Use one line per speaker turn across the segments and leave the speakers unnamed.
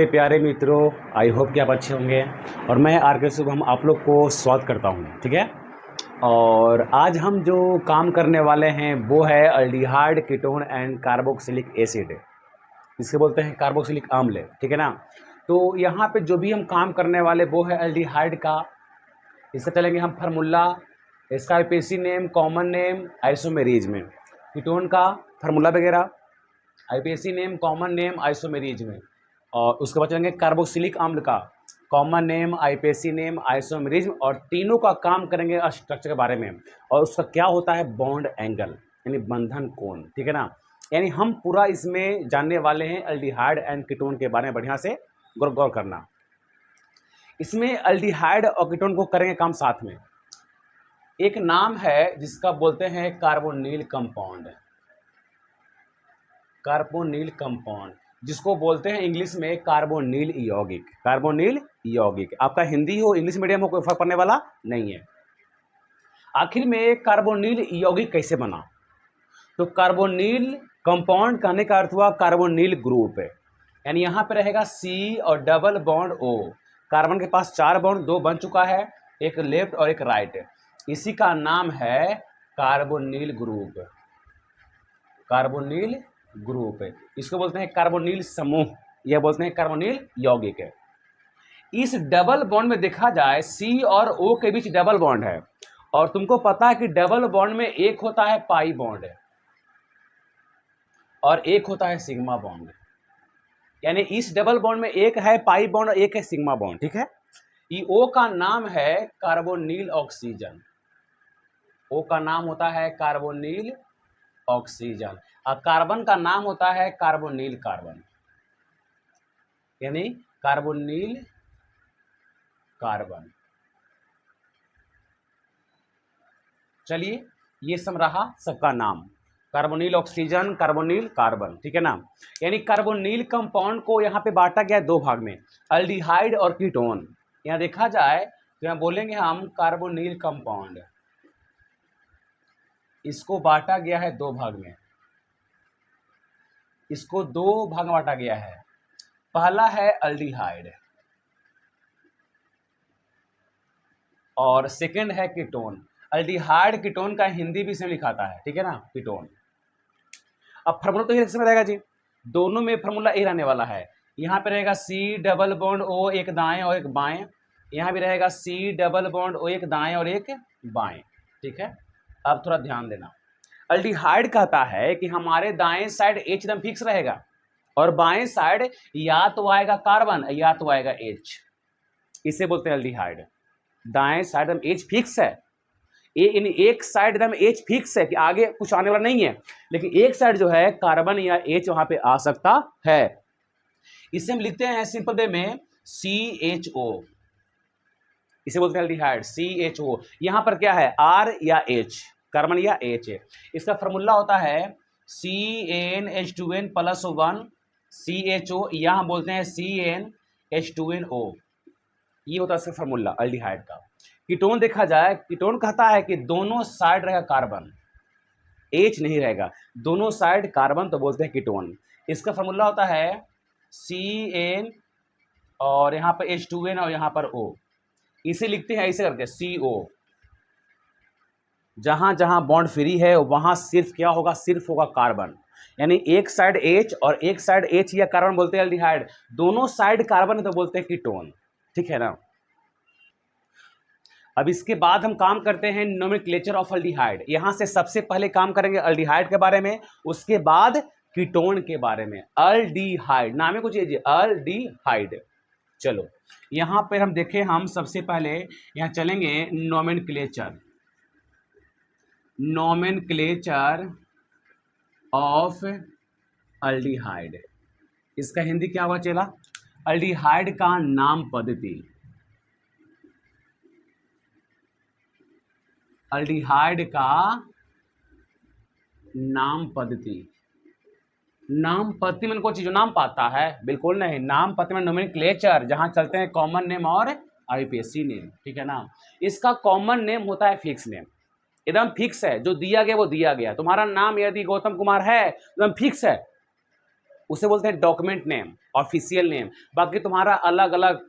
मेरे प्यारे मित्रों, आई होप कि आप अच्छे होंगे और मैं आर के शुभम आप लोग को स्वागत करता हूं। ठीक है। और आज हम जो काम करने वाले हैं वो है aldehyde ketone and carboxylic acid, इसके बोलते हैं कार्बोक्सिलिक अम्ल। ठीक है ना। तो यहाँ पे जो भी हम काम करने वाले वो है अल्डिहाइड का। इसका चलेंगे हम फार्मूला, इसका IPC name, common name, isomerism में, कीटोन का फार्मूला वगैरह, IPC name, common name, isomerism में। और उसके बाद चलेंगे कार्बोक्सिलिक अम्ल का, common name, IPC name, isomerism, और तीनों का काम करेंगे स्ट्रक्चर के बारे में और उसका क्या होता है बॉन्ड एंगल यानी बंधन कोण। ठीक है ना। यानी हम पूरा इसमें जानने वाले हैं अल्डिहाइड एंड कीटोन के बारे में। बढ़िया से गौर करना। इसमें अल्डिहाइड और कीटोन को करेंगे काम साथ में। एक नाम है जिसका बोलते हैं कार्बोनिल कंपाउंड, कार्बोनिल कंपाउंड जिसको बोलते हैं इंग्लिश में कार्बोनिल यौगिक। कार्बोनिल यौगिक, आपका हिंदी हो इंग्लिश मीडियम हो कोई फर्क पड़ने वाला नहीं है। आखिर में कार्बोनिल यौगिक कैसे बना? तो कार्बोनिल कंपाउंड कहने का अर्थ हुआ कार्बोनिल ग्रुप है, यानी यहाँ पे रहेगा C और डबल बॉन्ड O। कार्बन के पास 4 बॉन्ड, 2 बन चुका है, एक लेफ्ट और एक राइट। इसी का नाम है कार्बोनिल ग्रुप, कार्बोनिल ग्रुप है। इसको बोलते हैं कार्बोनिल समूह, यह बोलते हैं कार्बोनिल यौगिक है। इस डबल बॉन्ड में देखा जाए C और O के बीच डबल बॉन्ड है, और तुमको पता है कि डबल बॉन्ड में एक होता है पाई बॉन्ड और एक होता है सिग्मा बॉन्ड। यानी इस डबल बॉन्ड में एक है पाई बॉन्ड और एक है सिग्मा बॉन्ड। ठीक है। ये O का नाम है कार्बोनिल ऑक्सीजन, O का नाम होता है कार्बोनिल ऑक्सीजन, और कार्बन का नाम होता है कार्बोनिल कार्बन, यानी कार्बोनिल कार्बन। चलिए, ये सब रहा सबका नाम, कार्बोनिल ऑक्सीजन, कार्बोनिल कार्बन। ठीक है ना। यानी कार्बोनिल कंपाउंड को यहाँ पे बांटा गया है 2 भाग में, अल्डिहाइड और कीटोन। यहाँ देखा जाए तो यहाँ बोलेंगे हम कार्बोनिल कंपाउंड, इसको बांटा गया है 2 भाग में, इसको 2 भाग में बांटा गया है। पहला है अल्डिहाइड और सेकंड है कीटोन। अल्डिहाइड कीटोन का हिंदी भी इसमें लिखाता है। ठीक है ना, कीटोन। अब फार्मूला तो इसमें रहेगा जी, दोनों में फार्मूला यही रहने वाला है। यहाँ पे रहेगा C डबल बॉन्ड O, एक दाएं और एक बाएं। यहाँ भी रहेगा C डबल बॉन्ड O, एक दाएं और एक बाएं। ठीक है। अब थोड़ा ध्यान देना, अल्डिहाइड कहता है कि हमारे दाएं साइड H एकदम फिक्स रहेगा और बाएं साइड या तो आएगा कार्बन या तो आएगा H, इसे बोलते हैं अल्डिहाइड। दाएं साइड एकदम H फिक्स है, एक साइड एकदम H फिक्स है कि आगे कुछ आने वाला नहीं है, लेकिन एक साइड जो है कार्बन या H वहां पे आ सकता है। इसे हम लिखते हैं सिंपल वे में CHO, इसे बोलते हैं अल्डिहाइड CHO। यहां पर क्या है R या H, कार्बन या H है। इसका फार्मूला होता है CnH2n + 1 CHO, यहां बोलते हैं CnH2nO। ये होता है इसका फार्मूला अल्डिहाइड का। कीटोन देखा जाए, कीटोन कहता है कि दोनों साइड रहेगा कार्बन, H नहीं रहेगा, दोनों साइड कार्बन, तो बोलते हैं कीटोन। इसका फार्मूला होता है Cn और यहाँ पर H2n और यहाँ पर O। इसे लिखते हैं ऐसे करके CO। जहां जहां बॉन्ड फ्री है वहां सिर्फ क्या होगा, सिर्फ होगा कार्बन। यानी एक साइड H और एक साइड H या कार्बन बोलते हैं अल्डिहाइड, दोनों साइड कार्बन है तो बोलते हैं कीटोन। ठीक है ना। अब इसके बाद हम काम करते हैं नोमेनक्लेचर ऑफ अल्डिहाइड। यहां से सबसे पहले काम करेंगे अल्डिहाइड के बारे में, उसके बाद कीटोन के बारे में। अल्डिहाइड नाम है कुछ ये, अल्डिहाइड। चलो यहां पे हम देखें, हम सबसे पहले यहां चलेंगे नोमेनक्लेचर, नोमेनक्लेचर ऑफ अल्डिहाइड। इसका हिंदी क्या हुआ चला? अल्डिहाइड का नाम पद्धति, अल्डिहाइड का नाम पद्धति। नाम पद्धति में कोई चीज नाम पाता है? बिल्कुल नहीं। नाम पद्धति में नोमेनक्लेचर, जहां चलते हैं कॉमन नेम और आईपीसी नेम। ठीक है ना। इसका कॉमन नेम होता है फिक्स नेम, एकदम फिक्स है, जो दिया गया वो दिया गया। तुम्हारा नाम यदि गौतम कुमार है एकदम फिक्स है, उसे बोलते हैं डॉक्यूमेंट नेम, ऑफिशियल नेम। बाकी तुम्हारा अलग अलग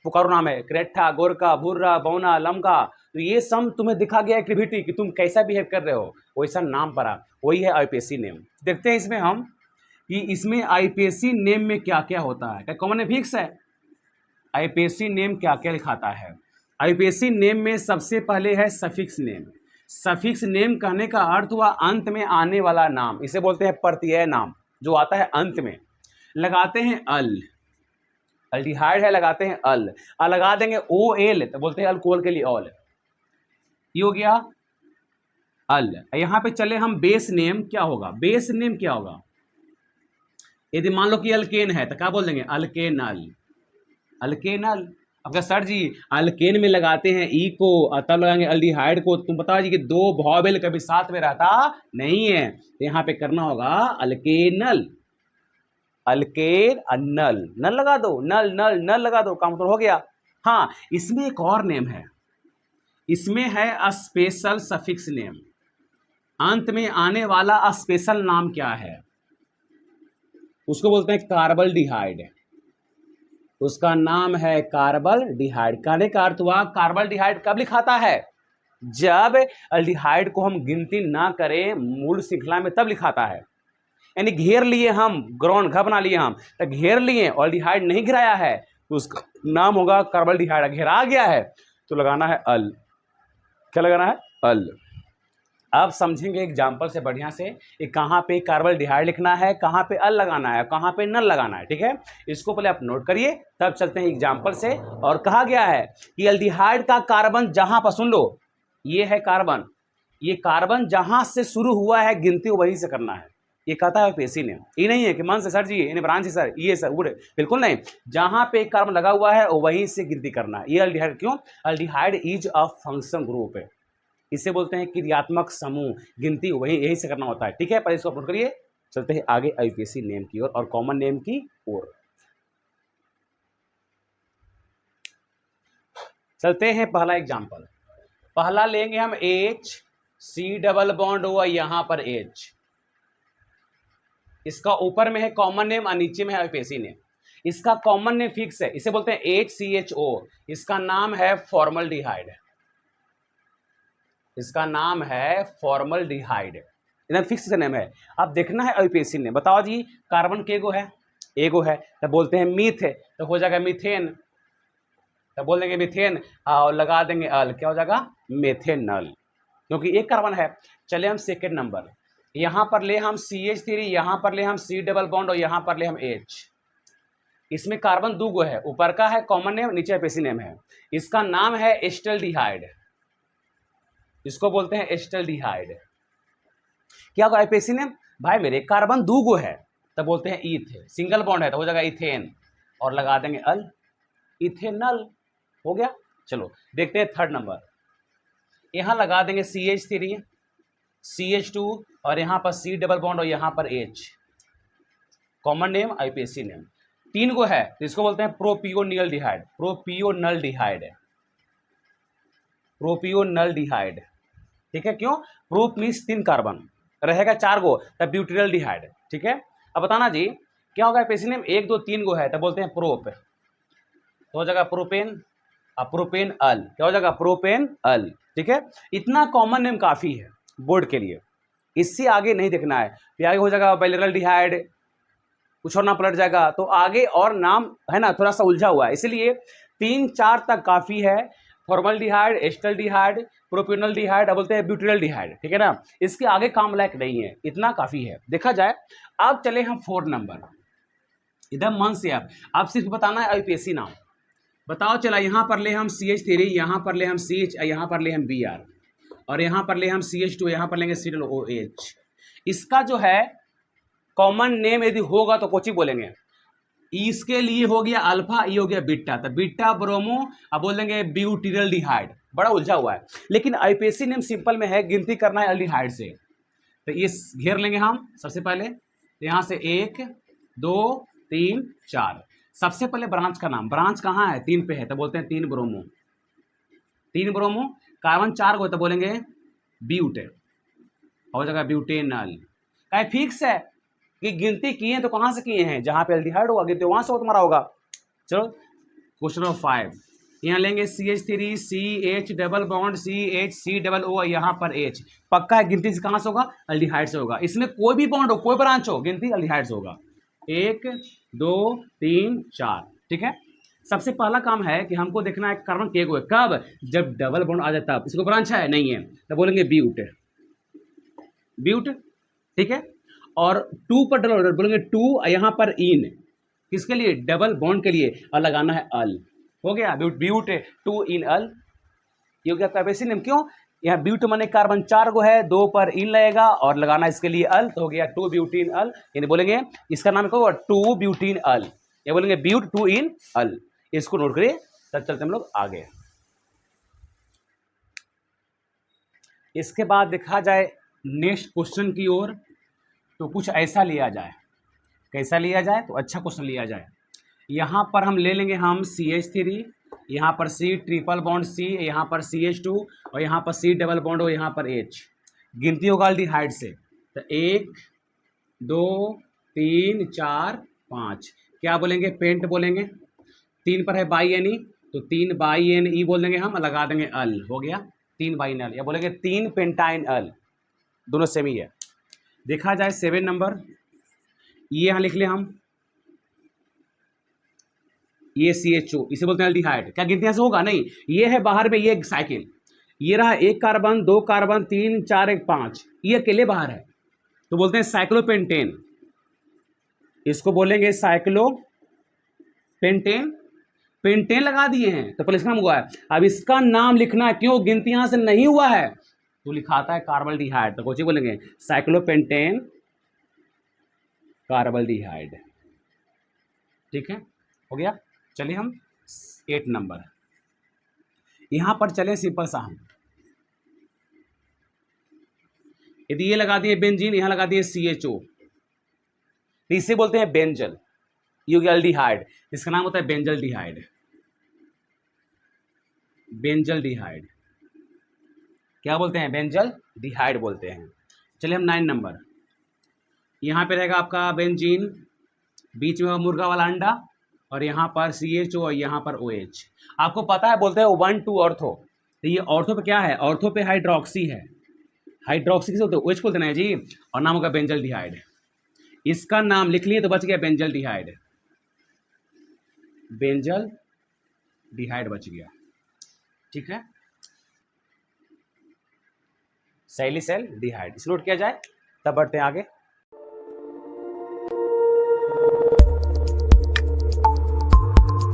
पुकारो नाम है, क्रेठा, गोरका, भूर्रा, बौना, लमका, तो ये सब तुम्हें दिखा गया एक्टिविटी कि तुम कैसा बिहेव कर रहे हो, वैसा नाम पड़ा, वही है आईपीएससी नेम। देखते हैं इसमें हम कि इसमें आईपीएससी नेम में क्या क्या होता है। क्या कॉमन फिक्स है? आईपीएससी नेम क्या क्या लिखाता है? आईपीएससी नेम में सबसे पहले है सफिक्स नेम। सफिक्स नेम कहने का अर्थ हुआ अंत में आने वाला नाम, इसे बोलते हैं प्रत्यय नाम, जो आता है अंत में। लगाते हैं अल, अल्डिहाइड है, लगाते हैं अल, लगा देंगे ओ एल तो बोलते हैं अल्कोहल के लिए ऑल, ये हो गया अल। यहां पे चले हम बेस नेम, क्या होगा? बेस नेम क्या होगा? यदि मान लो कि अल्केन है तो क्या बोल देंगे? अल्केनल, अल्केनल। अब क्या सर जी अल्केन में लगाते हैं ई को और तब लगाएंगे अल्डिहाइड को, तुम बताओ जी कि दो वॉवेल कभी साथ में रहता नहीं है, तो यहाँ पे करना होगा अल्केनल, अल्केन नल, नल लगा दो, नल नल नल लगा दो, काम तो हो गया। हाँ, इसमें एक और नेम है, इसमें है स्पेशल सफिक्स नेम। अंत में आने वाला स्पेशल नाम क्या है? उसको बोलते हैं कार्बल्डिहाइड, उसका नाम है कार्बल्डिहाइड। कहने का अर्थ हुआ कार्बल्डिहाइड कब लिखाता है? जब अल्डिहाइड को हम गिनती ना करें मूल श्रृंखला में, तब लिखाता है। यानी घेर लिए हम, ग्राउंड घर बना लिए हम, तो घेर लिए अल्डिहाइड नहीं घिराया है तो उसका नाम होगा कार्बल्डिहाइड। घेरा गया है तो लगाना है अल, क्या लगाना है? अल। अब समझेंगे एग्जाम्पल से बढ़िया से कि कहाँ पे कार्बल्डिहाइड लिखना है, कहाँ पे अल लगाना है, कहाँ पे नल लगाना है। ठीक है, इसको पहले आप नोट करिए, तब चलते हैं एग्जाम्पल से। और कहा गया है कि अल्डिहाइड का कार्बन जहां पर, सुन लो, ये है कार्बन, ये कार्बन जहां से शुरू हुआ है गिनती वहीं से करना है। ये कहता है पेशी ने, ये नहीं है कि मन से सर जी इन्हें ब्रांच से सर ये सर उड़े, बिल्कुल नहीं। जहां पे एक कार्बन लगा हुआ है वहीं से गिनती करना है। ये अल्डिहाइड क्यों? Aldehyde is a function group है, इसे बोलते हैं क्रियात्मक समूह, गिनती वही यही से करना होता है। ठीक है, पर इसको अपलोड करिए, चलते हैं आगे आईपीएससी नेम की ओर और कॉमन नेम की ओर। चलते हैं पहला एग्जांपल, पहला लेंगे हम एच सी डबल बॉन्ड हुआ यहां पर एच, इसका ऊपर में है कॉमन नेम और नीचे में है आईपीएससी नेम। इसका कॉमन नेम फिक्स है, इसे बोलते हैं HCHO, इसका नाम है फॉर्मल्डिहाइड, इसका नाम है फॉर्मल्डिहाइड, एकदम फिक्स नेम है। अब देखना है आईपीएससी ने, बताओ जी कार्बन के गो है? एगो है, तो बोलते हैं मीथ है, तो हो जाएगा मीथेन, तो बोल देंगे मीथेन और लगा देंगे अल, क्या हो जाएगा? मेथेनल, क्योंकि एक कार्बन है। चले हम सेकेंड नंबर, यहां पर ले हम CH3, यहां पर ले हम C डबल बॉन्ड और यहां पर ले हम H। इसमें कार्बन दो गो है, ऊपर का है कॉमन नेम, नीचे आईपीएससी नेम है। इसका नाम है एस्टल्डिहाइड, इसको बोलते हैं एस्टल्डिहाइड। क्या होगा आईपीएससी नेम? भाई मेरे कार्बन दो गो है, तब बोलते हैं ईथ, सिंगल बॉन्ड है तो हो जाएगा इथेन और लगा देंगे अल, इथेनल, हो गया। चलो देखते हैं थर्ड नंबर, यहां लगा देंगे CH3, CH2 और यहां पर C डबल बॉन्ड और यहां पर H, common name IPSC name. तीन गो है तो इसको बोलते हैं प्रोपियोनियल्डिहाइड, प्रोपियोनल्डिहाइड, प्रोपियोनल्डिहाइड। ठीक है, क्यों? प्रोप मीन्स तीन कार्बन, रहेगा चार गो तब ब्यूटिनल्डिहाइड। ठीक है, अब बताना जी क्या होगा आईपीएससी नेम? एक दो तीन गो है तब बोलते हैं प्रोप, तो हो जाएगा प्रोपेन, प्रोपेन अल, क्या हो जाएगा? प्रोपेन अल। ठीक है, इतना कॉमन नेम काफी है बोर्ड के लिए, इससे आगे नहीं देखना है, फिर आगे हो जाएगा बाइलेरल्डिहाइड, कुछ और नाम पलट जाएगा, तो आगे और नाम है ना थोड़ा सा उलझा हुआ है, इसलिए 3-4 तक काफी है। फॉर्मल्डिहाइड, एस्टल्डिहाइड, प्रोपियोनल्डिहाइड, अब बोलते हैं ब्यूटिनल्डिहाइड। ठीक है ना, इसके आगे काम लायक नहीं है, इतना काफी है देखा जाए। अब चले हम 4 नंबर, इधर मन से अब सिर्फ बताना है आईपीएससी नाम। बताओ चला, यहाँ पर ले हम CH3, यहाँ पर ले हम CH, यहाँ पर ले हम Br और यहाँ पर ले हम CH2, यहाँ पर लेंगे COOH। इसका जो है कॉमन नेम यदि होगा तो कोची बोलेंगे? इसके लिए हो गया अल्फा, ये हो गया बीटा, तो बीटा ब्रोमो, अब बोल देंगे ब्यूटिनल्डिहाइड। बड़ा उलझा हुआ है, लेकिन आईपीएससी नेम सिंपल में है, गिनती करना है अल्डिहाइड से। तो ये घेर लेंगे हम सबसे पहले, तो यहाँ से 1 2 3 4। सबसे पहले ब्रांच का नाम, ब्रांच कहाँ है? 3 पे है तो बोलते हैं 3 ब्रोमो, 3 ब्रोमो, कार्बन 4 को तो बोलेंगे ब्यूट, हो जाएगा ब्यूटेनल। क्या फिक्स है? कि गिनती किए हैं तो कहाँ से किए हैं, जहाँ पे एल्डिहाइड होगा गिनती वहाँ से तुम्हारा होगा। चलो क्वेश्चन नंबर 5, यहाँ लेंगे CH3 CH double bond CH C double O, यहाँ पर H, पक्का है गिनती से कहाँ से होगा, एल्डिहाइड से होगा। इसमें कोई भी बॉन्ड हो, कोई ब्रांच हो, गिनती एल्डिहाइड से होगा। 1 2 3 4, ठीक है। सबसे पहला काम है कि हमको देखना है कार्बन के को कब, जब डबल बॉन्ड आ जाए तब। इसको ब्रांच है नहीं है तो बोलेंगे ब्यूट, ब्यूट, ठीक है। और 2 पर डबल बोलेंगे 2, यहाँ पर इन, किसके लिए, डबल बॉन्ड के लिए, और लगाना है अल, हो गया ब्यूट, ब्यूट 2 इन अल, ये हो गया कार्बोक्सिलिक। क्यों, यहाँ ब्यूट माने कार्बन 4 को है, 2 पर इन लगेगा और लगाना इसके लिए अल, तो हो गया 2 ब्यूटीन अल, यानी बोलेंगे इसका नाम क्या होगा, 2 ब्यूटीन अल, या बोलेंगे ब्यूट 2 इन अल। इसको नोट करिए, तब चलते हम लोग आगे। इसके बाद देखा जाए नेक्स्ट क्वेश्चन की ओर, तो कुछ ऐसा लिया जाए, कैसा लिया जाए, तो अच्छा क्वेश्चन लिया जाए। यहाँ पर हम ले लेंगे हम CH3, यहाँ पर C ट्रिपल बॉन्ड C, यहाँ पर CH2, और यहाँ पर C डबल बॉन्ड हो, यहाँ पर H, गिनती होगा एल्डिहाइड से, तो 1 2 3 4 5, क्या बोलेंगे, पेंट बोलेंगे। 3 पर है बाई एन ई, तो 3 बाई एन ई बोल देंगे हम, लगा देंगे अल, हो गया 3 बाई एन अल, या बोलेंगे 3 पेंटाइन अल, दोनों सेम ही है। देखा जाए 7 नंबर, ये यहाँ लिख ले हम, ये CHO, इसे बोलते हैं एल्डिहाइड। क्या गिनती यहाँ से होगा, नहीं, ये है बाहर में, ये साइकिल, ये रहा 1 कार्बन 2 कार्बन 3 4 1 5, ये अकेले बाहर है, तो बोलते हैं साइक्लोपेंटेन, इसको बोलेंगे साइक्लोपेंटेन, पेंटेन लगा दिए हैं तो पहले इसका नाम हुआ है। अब इसका नाम लिखना है, क्यों, गिनती यहां से नहीं हुआ है तो लिखाता है कार्बल्डिहाइड, तो कुछ बोलेंगे साइक्लोपेंटेन कार्बल्डिहाइड, ठीक है, हो गया। चलिए हम 8 नंबर, यहां पर चले सिंपल सा हम, यदि ये लगा दिए बेंजीन, यहां लगा दिए CHO, तो इसे बोलते हैं बेंजल, ये हो गया एल्डिहाइड, इसका नाम होता है बेंजल्डिहाइड, बेंजल्डिहाइड, क्या बोलते हैं, बेंजल डिहाइड बोलते हैं। चलिए हम 9 नंबर, यहाँ पे रहेगा आपका बेंजीन, बीच में मुर्गा वाला अंडा, और यहाँ पर CHO और यहाँ पर OH। आपको पता है बोलते हैं 1 2 ऑर्थो, तो ये ऑर्थो पे क्या है, ऑर्थो पे हाइड्रोक्सी है, हाइड्रोक्सी किसे बोलते हैं, OH बोलते हैं जी, और नाम होगा बेंजल्डिहाइड। इसका नाम लिख लिए तो बच गया बेंजल्डिहाइड, बेंजल्डिहाइड बच गया, ठीक है, सैलिसिलडिहाइड, इसे नोट किया जाए, तब बढ़ते हैं आगे।